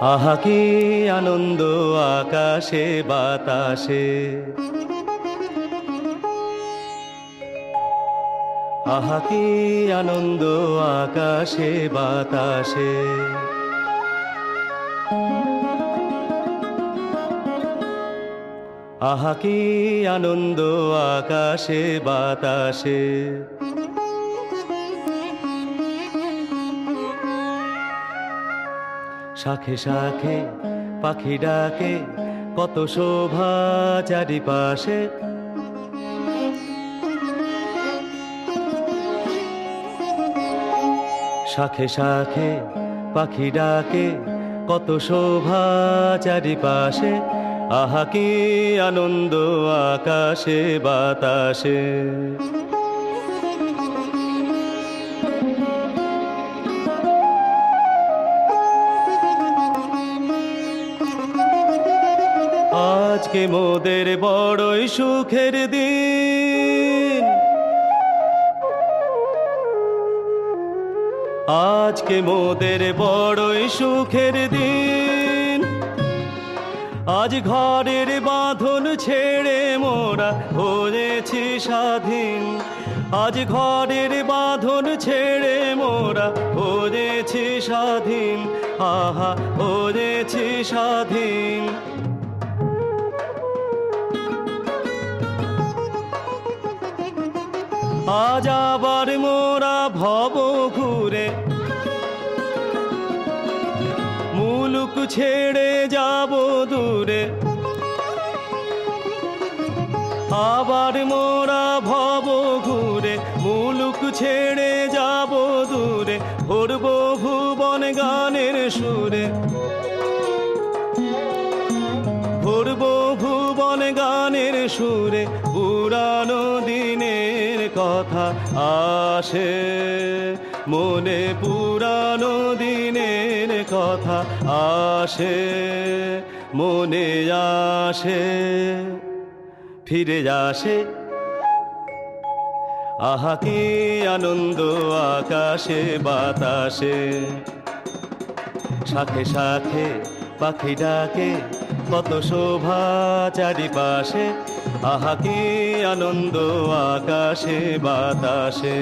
আহা কি আনন্দ আকাশে বাতাসে, আহা কি আনন্দ আকাশে বাতাসে। আহা কি আনন্দ আকাশে বাতাসে। শাখে শাখে পাখি ডাকে, কত শোভা চারিপাশে। শাখে শাখে পাখি ডাকে, কত শোভা চারিপাশে। আহা কি আনন্দ আকাশে বাতাসে। আজকে মোদের বড়ই সুখের দিন, আজকে মোদের বড়ই সুখের দিন। আজ ঘরের বাঁধন ছেড়ে মোরা হয়েছি স্বাধীন। আজ ঘরের বাঁধন ছেড়ে মোরা হয়েছি স্বাধীন। আহা হয়েছি স্বাধীন। আজ আবার মোরা ভব ঘুরে মুলুক ছেড়ে যাব দূরে। আবার মোরা ভব ঘুরে মুলুক ছেড়ে যাব দূরে। ভরব ভুবন গানের সুরে, ভরব ভুবন গানের সুরে। পুরানো দিনের কথা আসে মনে, পুরানো দিনের কথা আসে মনে আসে, ফিরে আসে। আহা কি আনন্দ আকাশে বাতাসে। শাখে শাখে পাখি ডাকে, কত শোভা চারিপাশে। আহা কি আনন্দ আকাশে বাতাসে।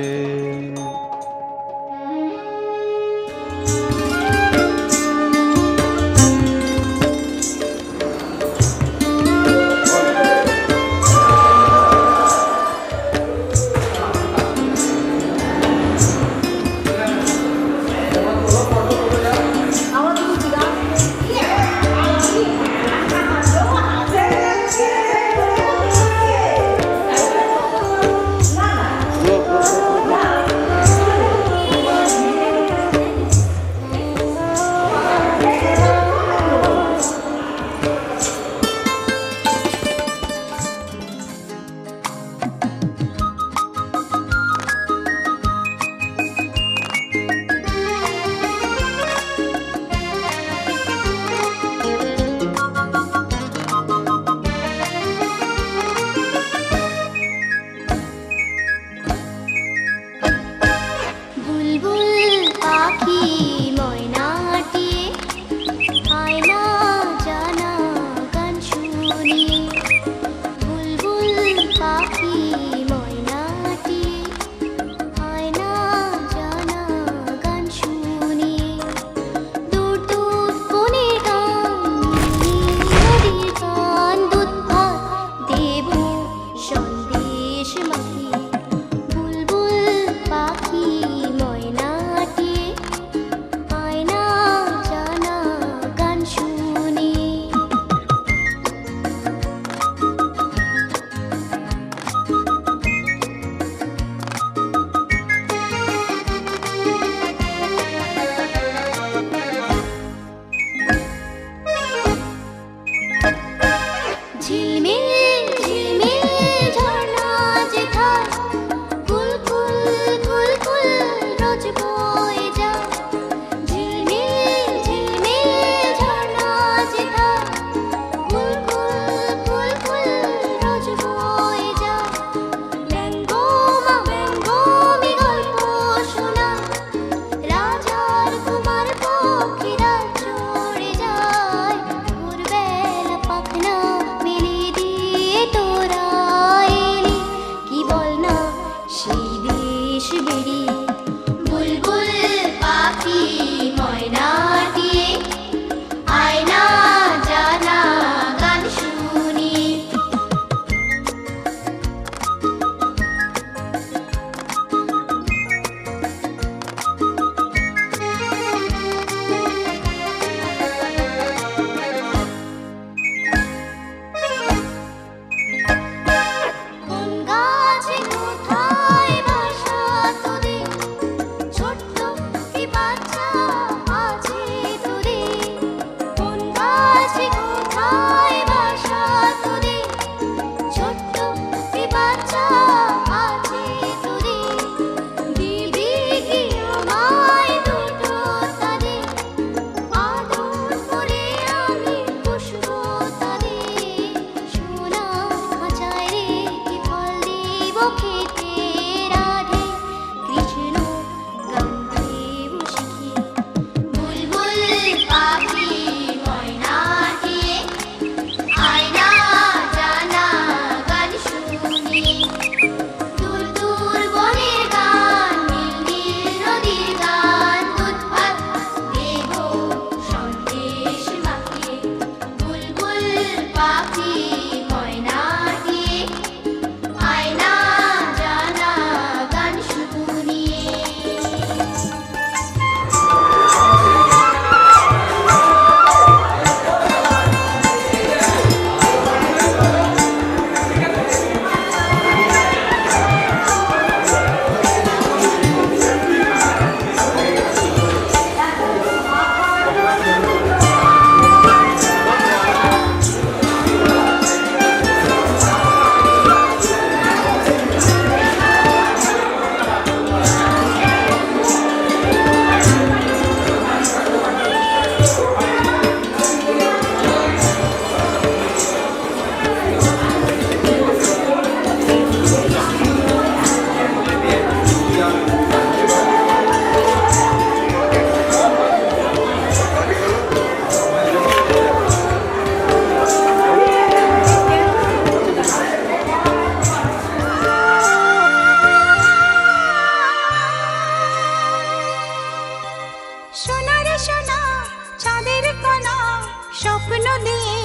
দিয়ে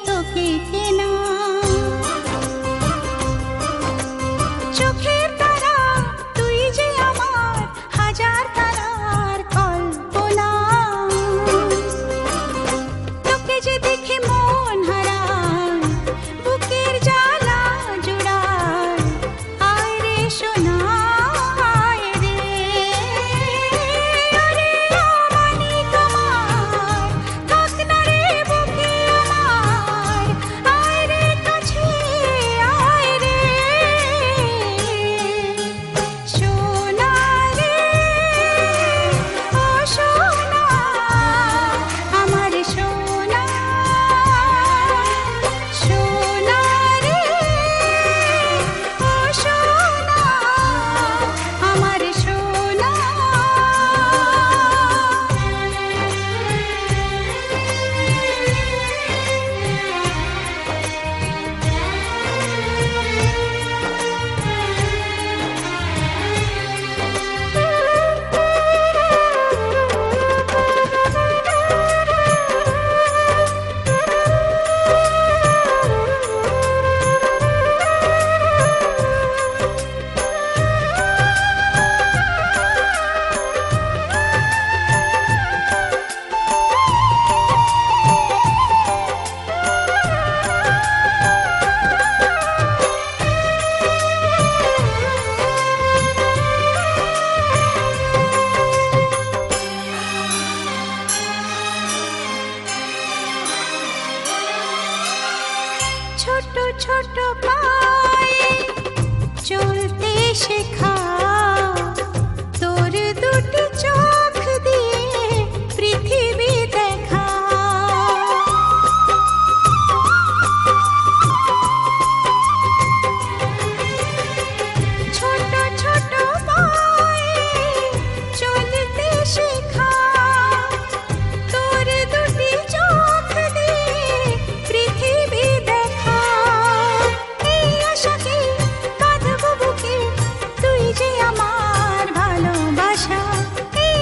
তোকে কেনা। চোখের তারা তুই যে আমার হাজার তারার কল্পনা। তোকে যে দেখে মন হারায়, বুকের জ্বালা জুড়ায়। আয় রে সোনা আয় রে, আরে অমানিক আমার, থাক না রে বুকে আমার। আয় রে কাছে আয় রে, সোনা রে ও সোনা আমার সোনা। সোনা রে ও সোনা আমার সোনা। ছোট ছোট পায়ে চলতে শেখা, তোর দুটি চোখ দিয়ে পৃথিবী দেখা। ছোট ছোট পায়ে চলতে শেখা, তোর দুটি চোখ দিয়ে পৃথিবী দেখা। এই আশাকে বাঁধবো বুকে, তুই যে আমার ভালোবাসা। এই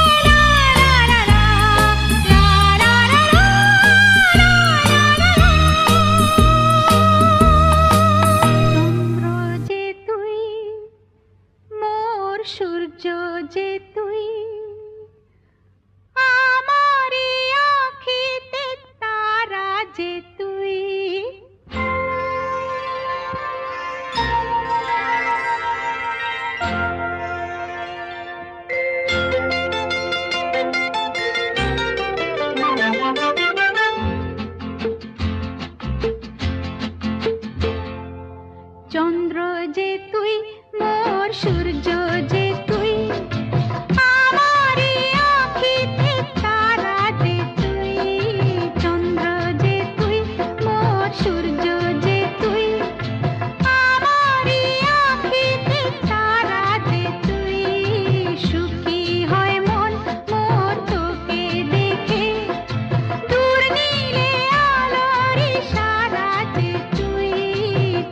চন্দ্র যে তুই, মোর সূর্য যে তুই, আমারি আঁখিতে তারা যে তুই। চন্দ্র যে তুই, মোর সূর্য যে তুই, আমারি আঁখিতে তারা যে তুই। চন্দ্র যে তুই, মোর সূর্য যে তুই, আমারি আঁখিতে তারা যে তুই। সুখী হয় মন মোর তোকে দেখে, দূর নীলে আলোর ইশারা যে তুই।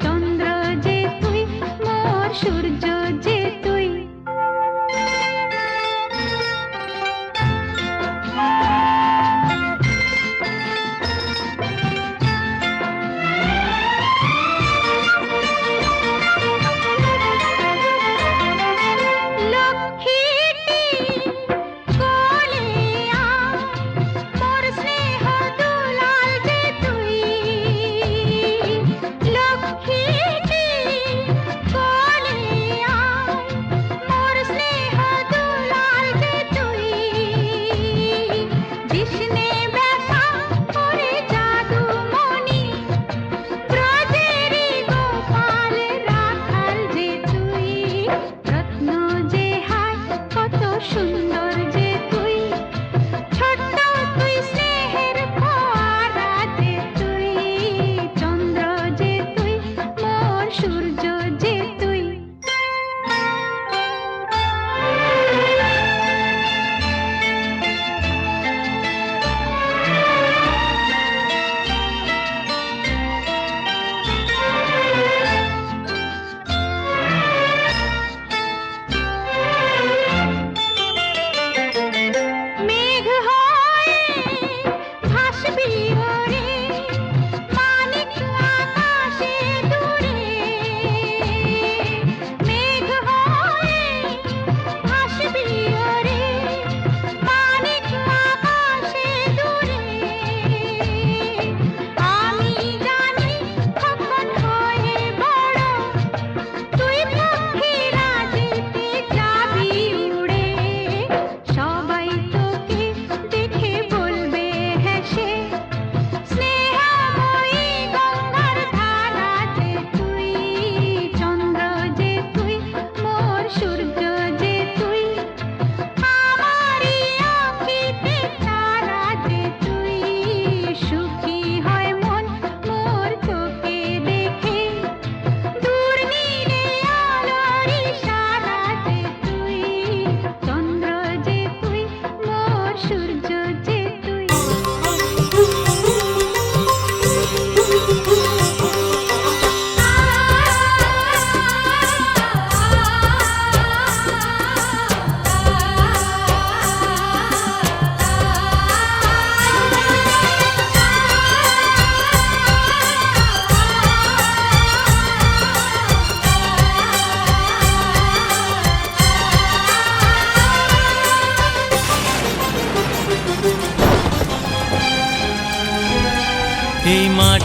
চন্দ্র যে তুই, মোর সূর্য যে তুই। লক্ষ্মীটি কোলে আয়, মোর স্নেহ দুলাল যে তুই। লক্ষ্মীটি কোলে আয়,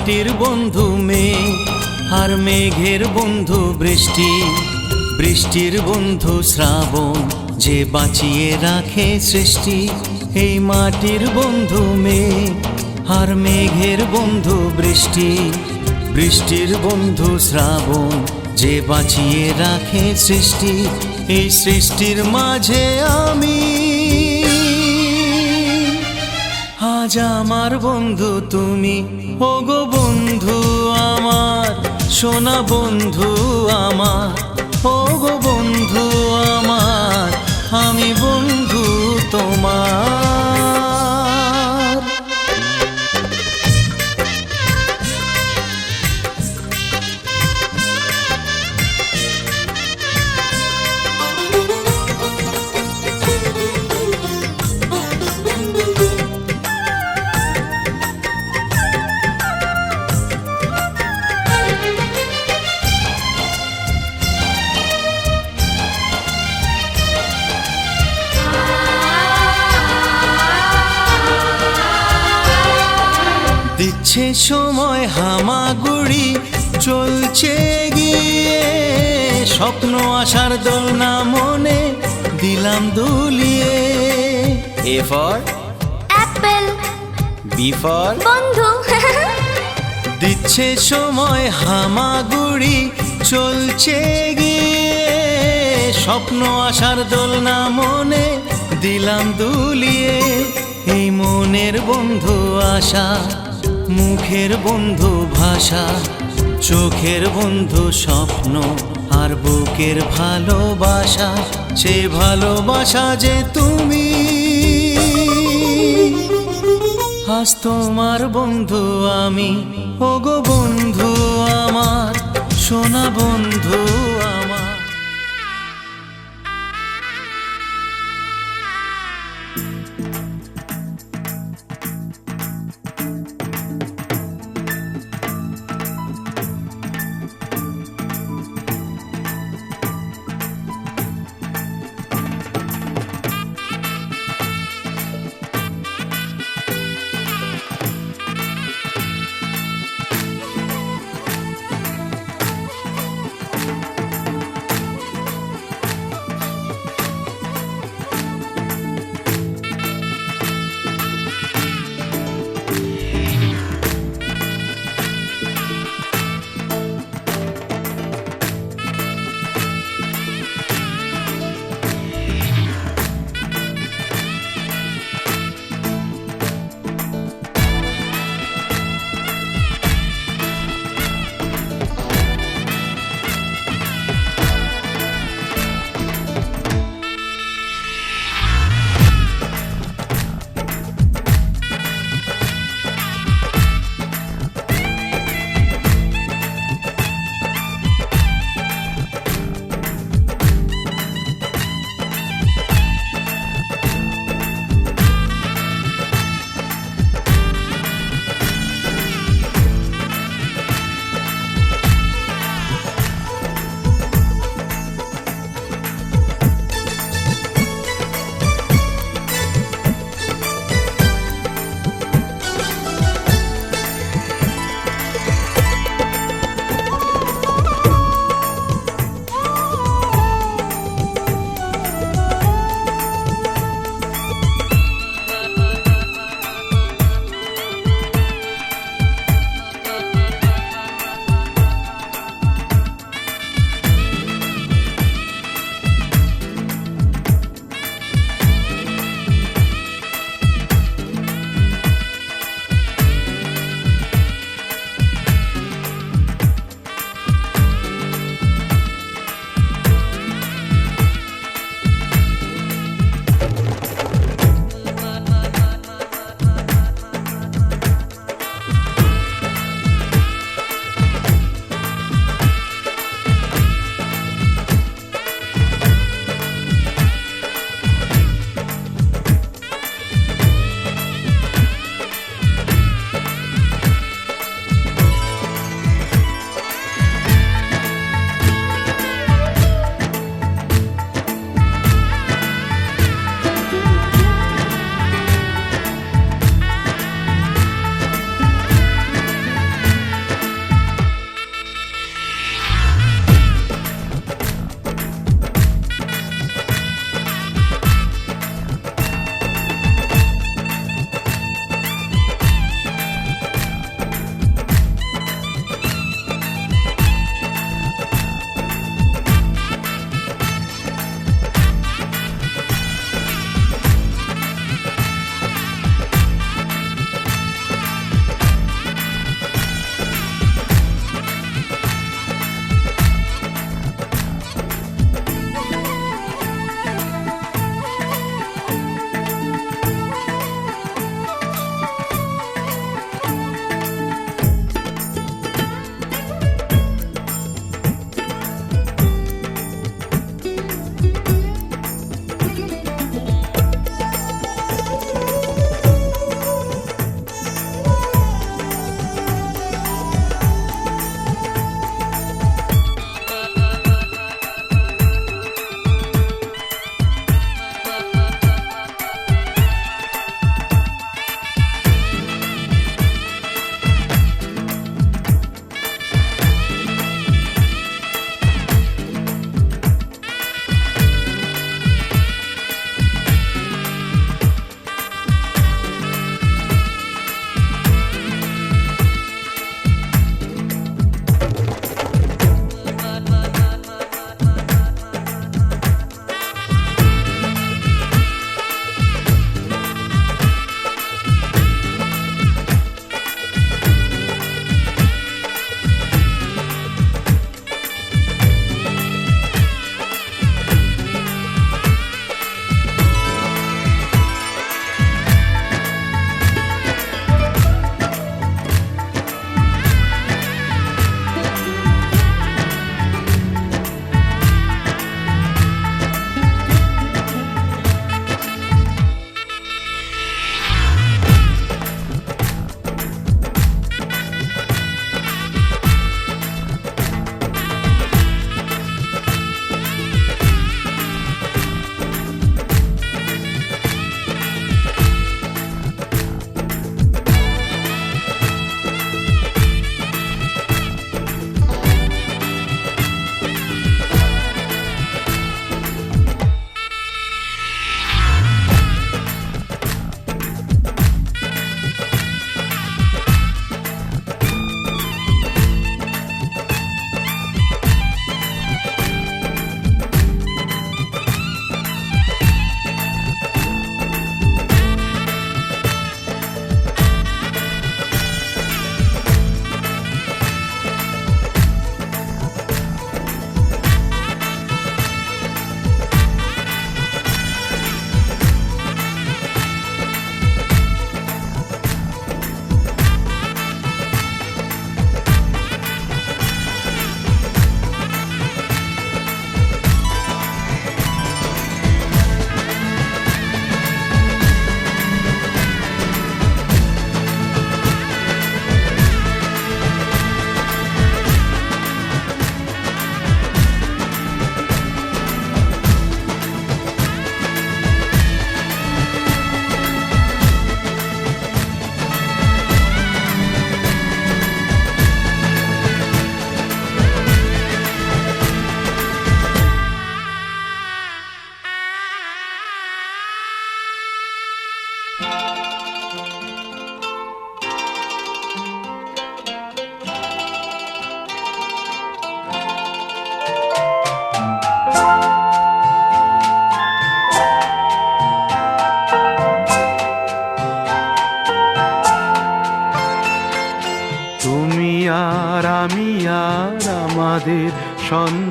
মাটির বন্ধু মেঘ, আর মেঘের বন্ধু বৃষ্টি, বৃষ্টির বন্ধু শ্রাবণ, যে বাঁচিয়ে রাখে সৃষ্টি। এই মাটির বন্ধু মেঘ, আর মেঘের বন্ধু বৃষ্টি, বৃষ্টির বন্ধু শ্রাবণ, যে বাঁচিয়ে রাখে সৃষ্টি। এই সৃষ্টির মাঝে আমি, আজ আমার বন্ধু তুমি, ওগো বন্ধু আমার, সোনা বন্ধু আমার, ওগো বন্ধু আমার, আমি বন্ধু তোমার। দিচ্ছে সময় হামাগুড়ি, চলছে গিয়ে স্বপ্ন আশার দোলনা মনে দিলাম দুলিয়ে। A for apple, B for বন্ধু। দিচ্ছে সময় হামাগুড়ি, চলছে গিয়ে স্বপ্ন আশার দোলনা মনে দিলাম দুলিয়ে। এই মনের বন্ধু আশা, মুখের বন্ধু ভাষা, চোখের বন্ধু স্বপ্ন, আর বুকের ভালোবাসা। সে ভালোবাসা যে তুমি, আজ তোমার বন্ধু আমি, ওগো বন্ধু আমার, সোনা বন্ধু আমার।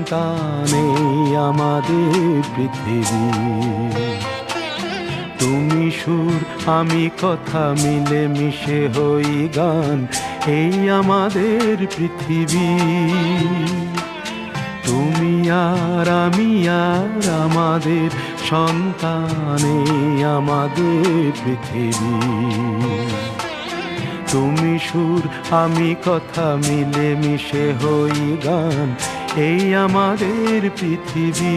সন্তান এই আমাদের পৃথিবী। তুমি সুর আমি কথা মিলে মিশে হই গান এই আমাদের পৃথিবী। তুমি আর আমি আর আমাদের সন্তান এই আমাদের পৃথিবী। তুমি সুর আমি কথা মিলে মিশে হই গান এই আমাদের পৃথিবী।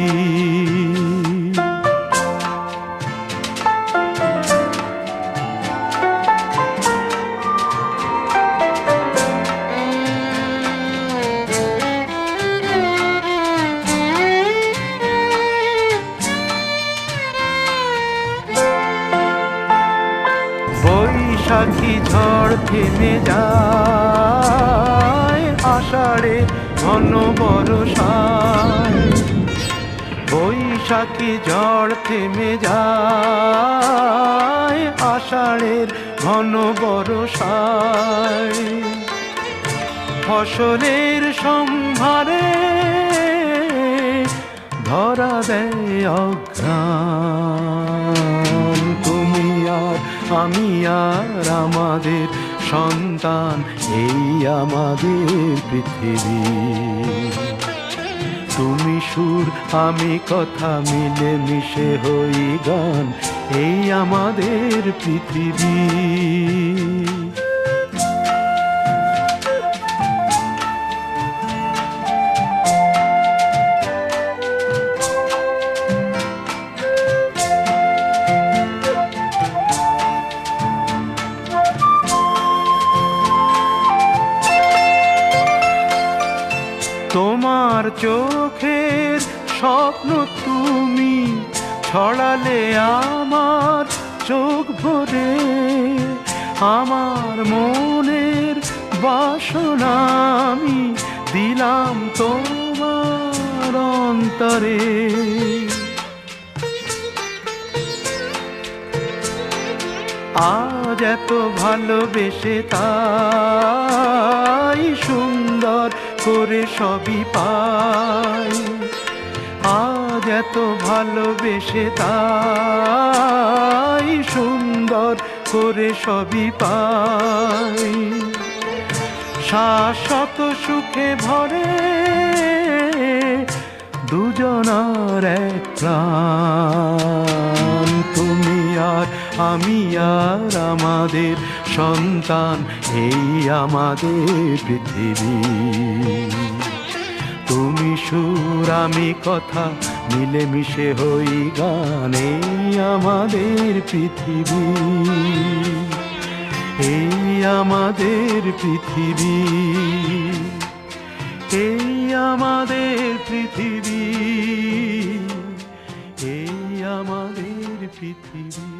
বৈশাখী ঝড় থেমে যায় আষাঢ়ে ঘন বর্ষায়। বৈশাখী ঝড় থেমে যায় আষাঢ়ের ঘন বর্ষায়। ফসলের সম্ভারে ধরা দেয় অঘ্রাণ। তুমি আর আমি আর আমাদের সন্তান এই আমাদের পৃথিবী। তুমি সুর আমি কথা মিলে মিশে হই গান এই আমাদের পৃথিবী। তোমার চোখের স্বপ্ন তুমি ছড়ালে আমার চোখ ভরে। আমার মনের বাসনা আমি দিলাম তোমার অন্তরে। আজ এত ভালোবেসে তাই সুন্দর করে সবই পাই। আজ এত ভালোবেসে তাই সুন্দর করে সবই পাই। শাশ্বত সুখে ভরে দুজনার এক প্রাণ। তুমি আর আমি আর আমাদের সন্তান এই আমাদের পৃথিবী। তুমি সুর আমি কথা মিলে মিশে হই গান এই আমাদের পৃথিবী। এই আমাদের পৃথিবী। এই আমাদের পৃথিবী। এই আমাদের পৃথিবী।